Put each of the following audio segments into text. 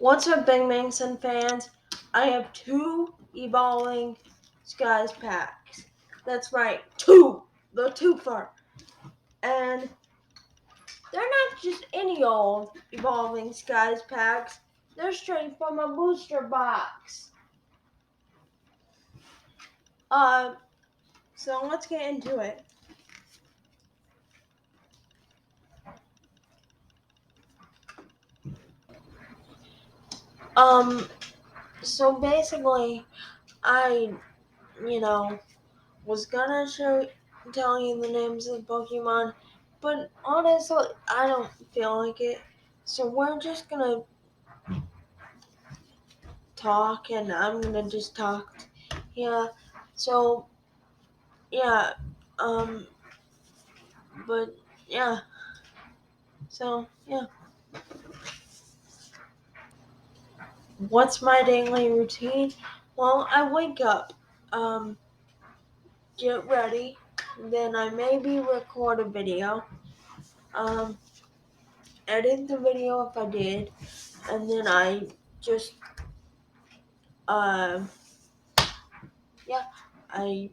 What's up, Bang Bangson fans? I have 2 Evolving Skies packs. That's right, 2! The 2 part. And they're not just any old Evolving Skies packs, they're straight from a booster box. So let's get into it. So basically, I, was gonna tell you the names of the Pokemon, but honestly, I don't feel like it. So we're just gonna talk, and I'm gonna just talk. Yeah. So yeah. Um. But yeah. So yeah. What's my daily routine? Well, I wake up. Get ready. Then I maybe record a video. Um. Edit the video if I did, and then I just uh yeah I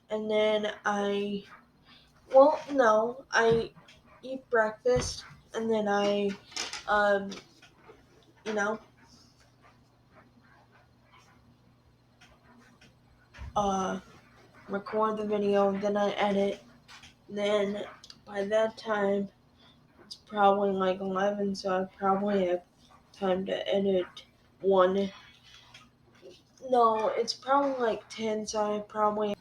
and then I well no I eat breakfast, and then I um you know uh record the video, then I edit. Then by that time it's probably like 11, so I probably have time to edit one. No, it's probably like 10, so I probably.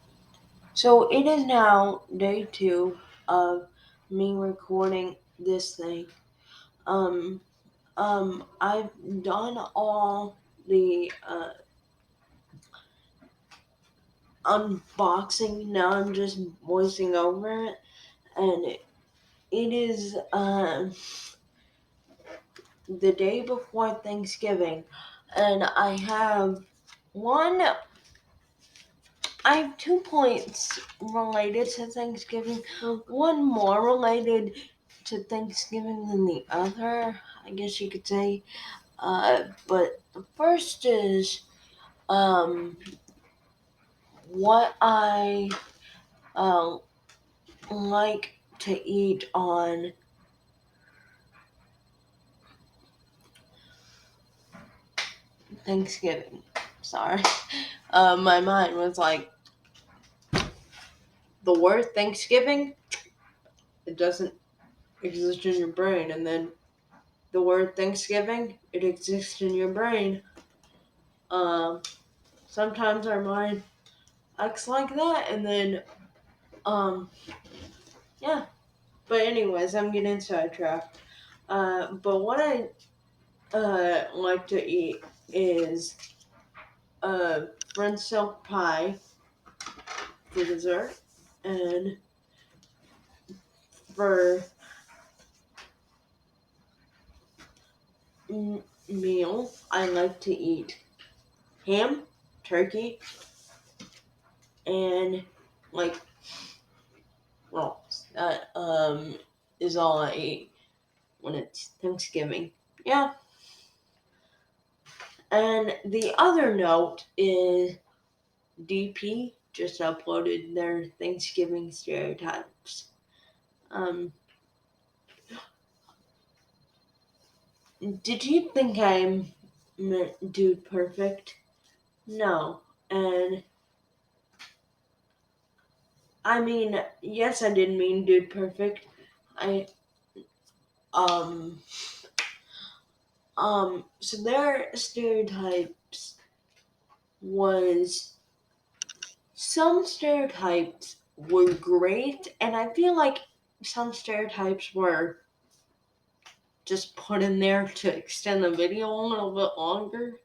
So it is now day 2 of me recording this thing. Um, I've done all the unboxing. Now I'm just voicing over it, and it is the day before Thanksgiving, and one. I have 2 points related to Thanksgiving. One more related to Thanksgiving than the other, I guess you could say. But the first is what I uh, like to eat on Thanksgiving. Sorry. My mind was like, the word Thanksgiving, it doesn't exist in your brain. And then the word Thanksgiving, it exists in your brain. Um, Sometimes our mind acts like that, and then, yeah. But anyways, I'm getting sidetracked. But what I like to eat is French silk pie for dessert, and for meal, I like to eat ham, turkey, and like rolls. That is all I eat when it's Thanksgiving. Yeah. And the other note is DP just uploaded their Thanksgiving stereotypes. Um, did you think I meant Dude Perfect? No. And I mean, yes, I did mean Dude Perfect. I um so their stereotypes was some stereotypes were great, and I feel like some stereotypes were just put in there to extend the video a little bit longer,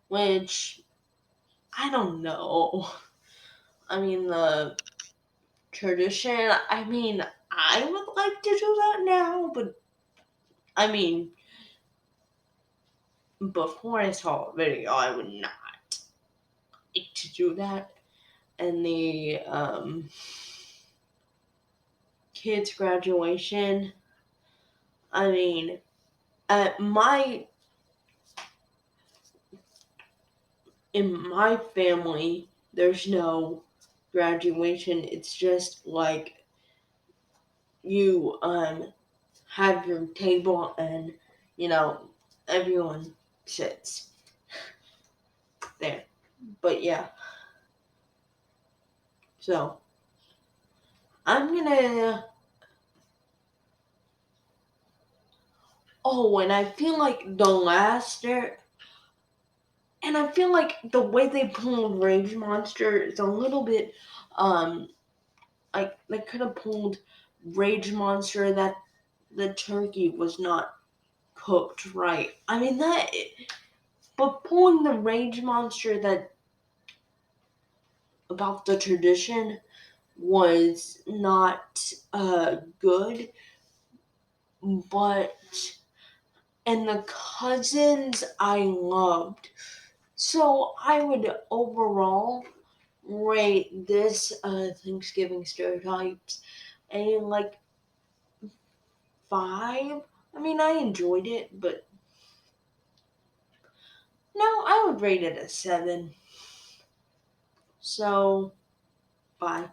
which I don't know. I mean, the tradition, I mean, I would like to do that now, but I mean, before I saw a video, I would not like to do that. And the kids' graduation, I mean, at my in my family, there's no graduation. It's just like you have your table and you know everyone sits there. But yeah, so I'm gonna. Oh, and I feel like the last year, and I feel like the way they pulled Rage Monster is a little bit, um, like they could have pulled Rage Monster that the turkey was not cooked right. I mean that, but pulling the Rage Monster that about the tradition was not good, but and the cousins I loved. So I would overall rate this Thanksgiving stereotypes a like 5. I mean, I enjoyed it, but no, I would rate it a 7. So, bye.